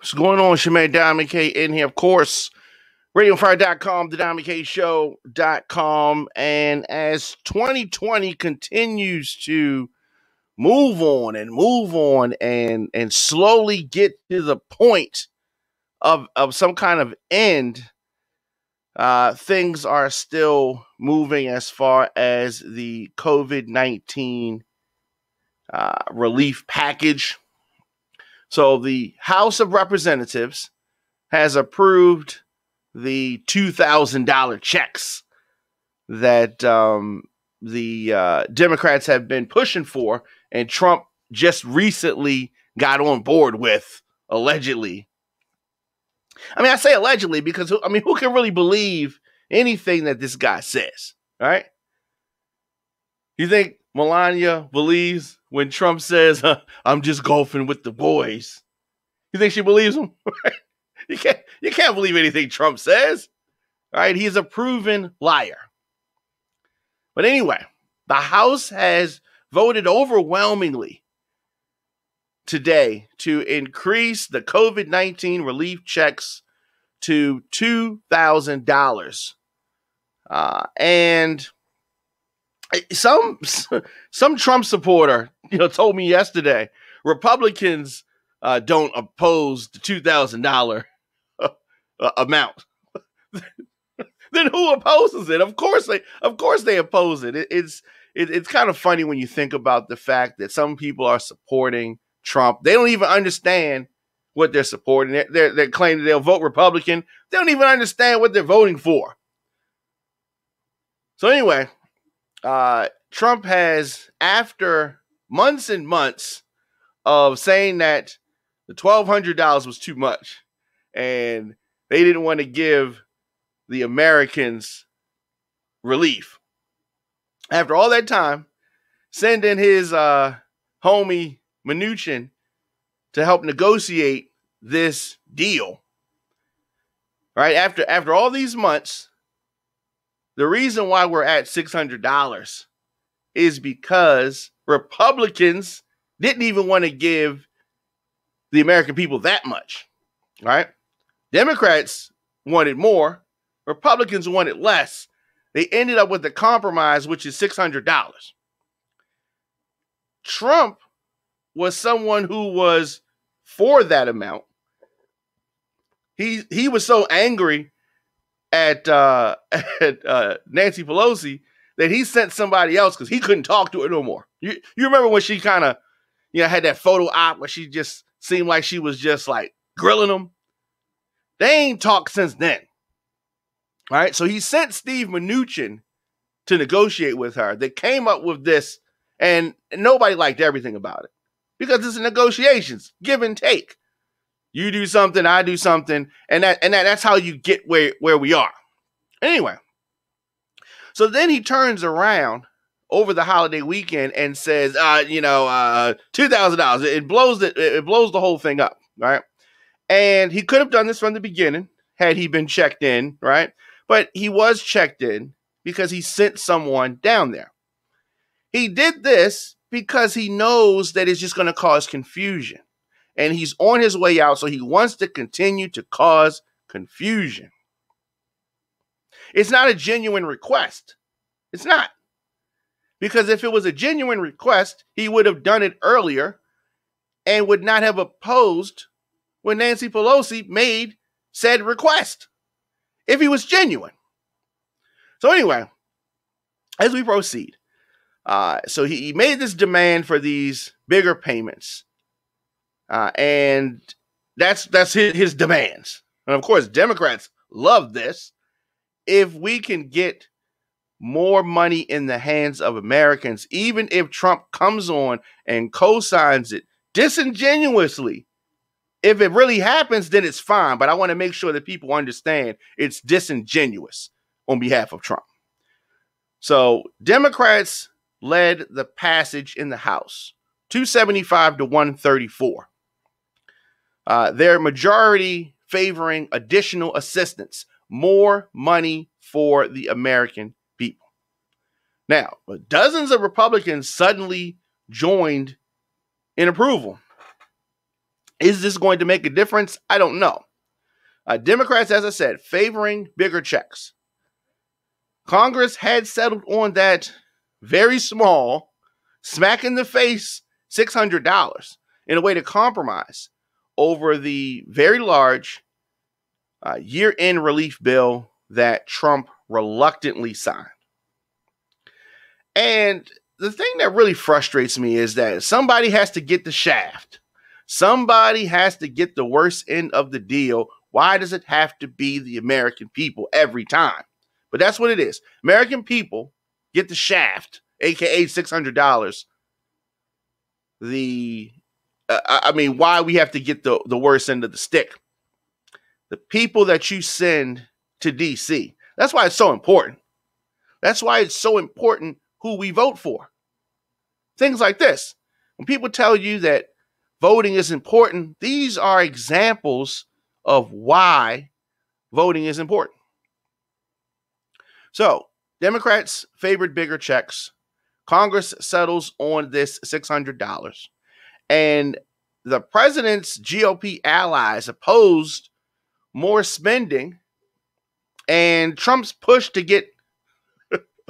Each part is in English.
What's going on? Shemaine Diamond K in here, of course. RadioFire.com, the Diamond K Show.com. And as 2020 continues to move on and slowly get to the point of some kind of end, things are still moving as far as the COVID-19 relief package. So the House of Representatives has approved the $2,000 checks that the Democrats have been pushing for, and Trump just recently got on board with, allegedly. I mean, I say allegedly because, who can really believe anything that this guy says, right? You think Melania believes when Trump says, I'm just golfing with the boys? You think she believes him? You can't believe anything Trump says. All right, he's a proven liar. But anyway, the House has voted overwhelmingly today to increase the COVID-19 relief checks to $2,000. And some Trump supporter, told me yesterday, Republicans don't oppose the $2,000 amount. Then who opposes it? Of course they oppose it. It's kind of funny when you think about the fact that some people are supporting Trump. They don't even understand what they're supporting. They're claiming they'll vote Republican. They don't even understand what they're voting for. So anyway, Trump has, after months and months of saying that the $1,200 was too much and they didn't want to give the Americans relief. After all that time, sending his homie Mnuchin to help negotiate this deal. Right? After all these months, the reason why we're at $600 is because Republicans didn't even want to give the American people that much. Right? Democrats wanted more. Republicans wanted less. They ended up with a compromise, which is $600. Trump was someone who was for that amount. He was so angry at Nancy Pelosi that he sent somebody else because he couldn't talk to her no more. You remember when she kind of had that photo op where she just seemed like she was just like grilling him? They ain't talked since then. All right, so he sent Steve Mnuchin to negotiate with her. They came up with this, and nobody liked everything about it because it's negotiations, give and take. You do something, I do something, and that's how you get where we are. Anyway, so then he turns around over the holiday weekend and says, $2,000. It blows the whole thing up, right? And he could have done this from the beginning had he been checked in, right? But he was checked in because he sent someone down there. He did this because he knows that it's just going to cause confusion. And he's on his way out, so he wants to continue to cause confusion. It's not a genuine request. It's not. Because if it was a genuine request, he would have done it earlier and would not have opposed when Nancy Pelosi made said request. If he was genuine. So anyway, as we proceed, so he made this demand for these bigger payments, and that's his demands. And of course, Democrats love this. If we can get more money in the hands of Americans, even if Trump comes on and co-signs it disingenuously, if it really happens, then it's fine. But I want to make sure that people understand it's disingenuous on behalf of Trump. So Democrats led the passage in the House, 275 to 134. Their majority favoring additional assistance, more money for the American people. Now, dozens of Republicans suddenly joined in approval. Is this going to make a difference? I don't know. Democrats, as I said, favoring bigger checks. Congress had settled on that very small, smack in the face $600 in a way to compromise over the very large year-end relief bill that Trump reluctantly signed. And the thing that really frustrates me is that somebody has to get the shaft. Somebody has to get the worst end of the deal. Why does it have to be the American people every time? But that's what it is. American people get the shaft, aka $600. Why we have to get the worst end of the stick? The people that you send to DC. That's why it's so important. That's why it's so important who we vote for. Things like this. When people tell you that voting is important, these are examples of why voting is important. So, Democrats favored bigger checks. Congress settles on this $600. And the president's GOP allies opposed more spending. And Trump's push to get,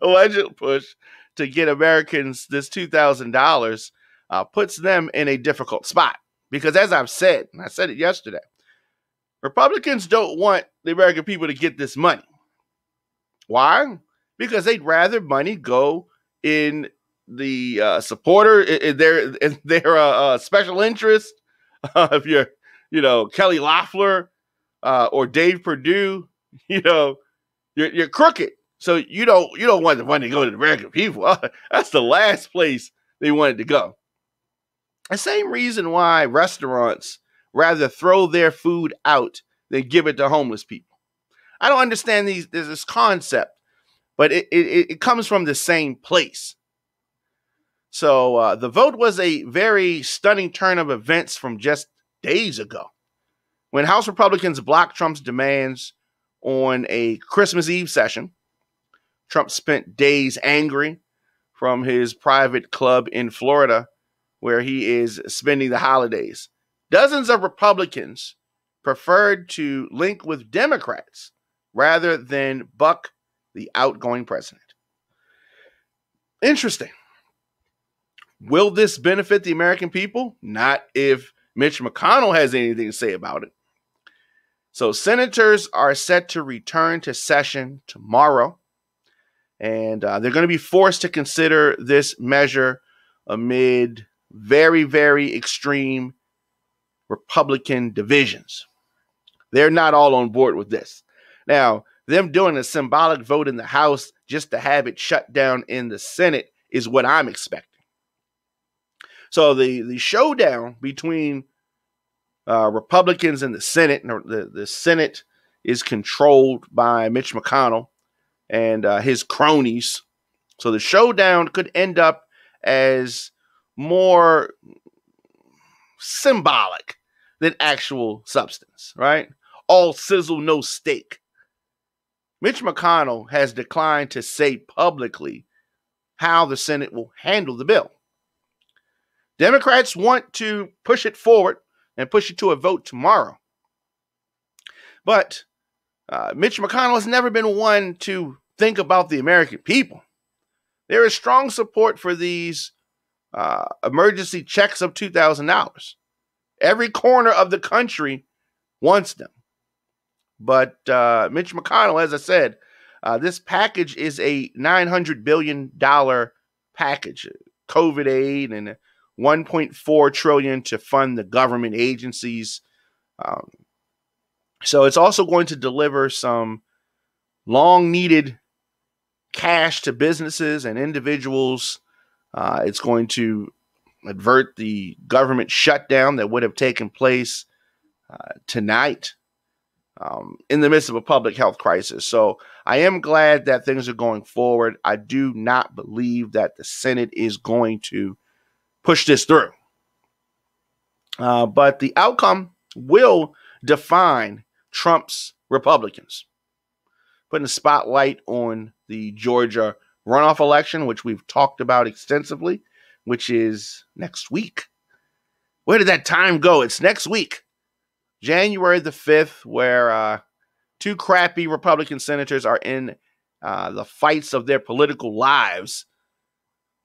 alleged push to get Americans this $2,000 puts them in a difficult spot. Because as I've said, and I said it yesterday, Republicans don't want the American people to get this money. Why? Because they'd rather money go in the supporter, in their special interest. If you're, Kelly Loeffler or Dave Perdue, you're crooked. So you don't want the money to go to the American people. That's the last place they wanted to go. The same reason why restaurants rather throw their food out than give it to homeless people. I don't understand this concept, but it comes from the same place. So the vote was a very stunning turn of events from just days ago, when House Republicans blocked Trump's demands on a Christmas Eve session. Trump spent days angry from his private club in Florida, where he is spending the holidays. Dozens of Republicans preferred to link with Democrats rather than buck the outgoing president. Interesting. Will this benefit the American people? Not if Mitch McConnell has anything to say about it. So senators are set to return to session tomorrow, and they're going to be forced to consider this measure amid very, very extreme Republican divisions. They're not all on board with this. Now, them doing a symbolic vote in the House just to have it shut down in the Senate is what I'm expecting. So the showdown between Republicans in the Senate, or the Senate is controlled by Mitch McConnell and his cronies. So the showdown could end up as more symbolic than actual substance, right? All sizzle, no steak. Mitch McConnell has declined to say publicly how the Senate will handle the bill. Democrats want to push it forward and push it to a vote tomorrow. But Mitch McConnell has never been one to think about the American people. There is strong support for these emergency checks of $2,000. Every corner of the country wants them. But Mitch McConnell, as I said, this package is a $900 billion package, COVID aid, and $1.4 trillion to fund the government agencies. So it's also going to deliver some long-needed cash to businesses and individuals. It's going to avert the government shutdown that would have taken place tonight in the midst of a public health crisis. So I am glad that things are going forward. I do not believe that the Senate is going to push this through. But the outcome will define Trump's Republicans. Putting a spotlight on the Georgia runoff election, which we've talked about extensively, which is next week. Where did that time go? It's next week, January the 5th, where two crappy Republican senators are in the fights of their political lives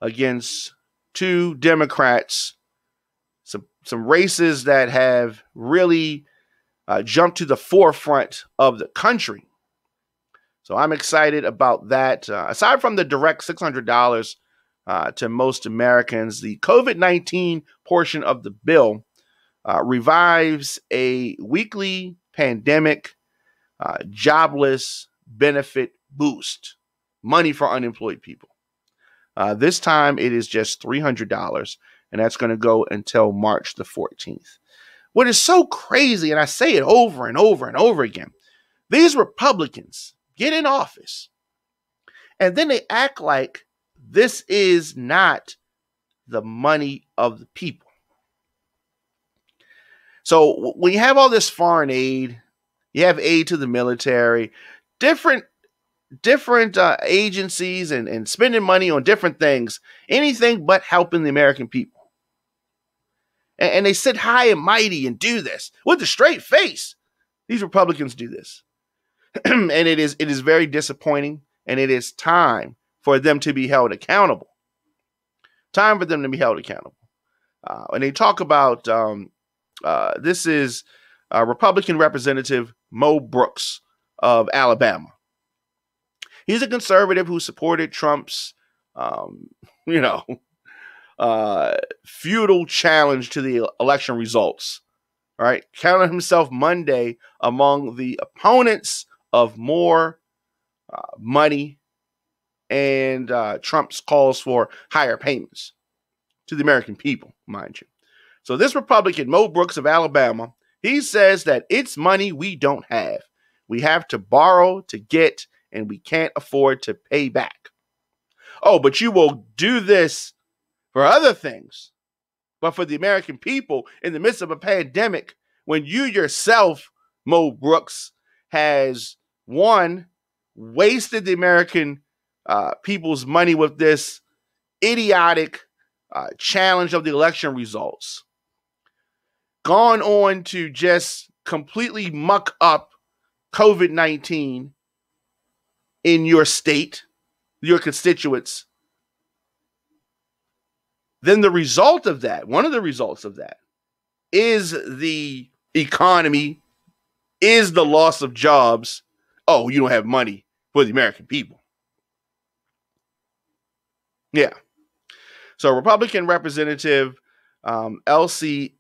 against two Democrats. Some races that have really jumped to the forefront of the country. So I'm excited about that. Aside from the direct $600 to most Americans, the COVID-19 portion of the bill revives a weekly pandemic jobless benefit boost, money for unemployed people. This time it is just $300, and that's going to go until March the 14th. What is so crazy, and I say it over and over and over again, these Republicans get in office, and then they act like this is not the money of the people. So when you have all this foreign aid, you have aid to the military, different agencies and spending money on different things, anything but helping the American people. And they sit high and mighty and do this with a straight face. These Republicans do this. And it is very disappointing, and it is time for them to be held accountable. Time for them to be held accountable. And they talk about, this is Republican Representative Mo Brooks of Alabama. He's a conservative who supported Trump's, futile challenge to the election results. All right, counted himself Monday among the opponents of more money and Trump's calls for higher payments to the American people, mind you. So this Republican, Mo Brooks of Alabama, he says that it's money we don't have. We have to borrow to get, and we can't afford to pay back. Oh, but you will do this for other things. But for the American people, in the midst of a pandemic, when you yourself, Mo Brooks, has, one, wasted the American people's money with this idiotic challenge of the election results, gone on to just completely muck up COVID-19 in your state, your constituents, then the result of that, one of the results of that, is the economy, is the loss of jobs. Oh, you don't have money for the American people. Yeah. So Republican Representative Elsie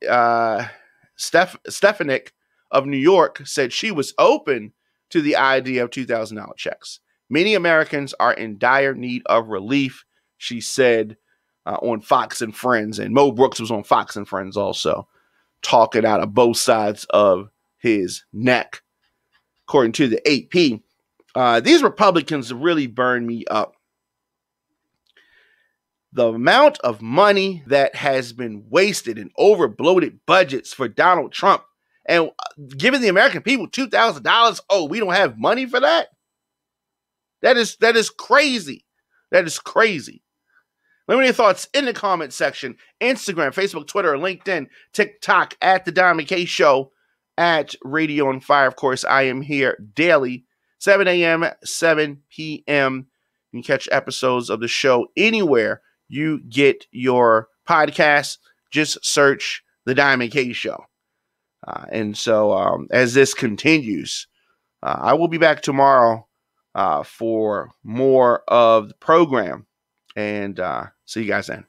Stefanik of New York said she was open to the idea of $2,000 checks. Many Americans are in dire need of relief, she said on Fox and Friends. And Mo Brooks was on Fox and Friends also, talking out of both sides of his neck. According to the AP, these Republicans really burn me up. The amount of money that has been wasted in over-bloated budgets for Donald Trump and giving the American people $2,000. Oh, we don't have money for that? That is crazy. That is crazy. Let me know your thoughts in the comment section. Instagram, Facebook, Twitter, LinkedIn, TikTok, at The Diamond K Show, at Radio on Fire. Of course, I am here daily, 7 a.m., 7 p.m. You can catch episodes of the show anywhere you get your podcasts. Just search The Diamond K Show. And so as this continues, I will be back tomorrow for more of the program. And see you guys then.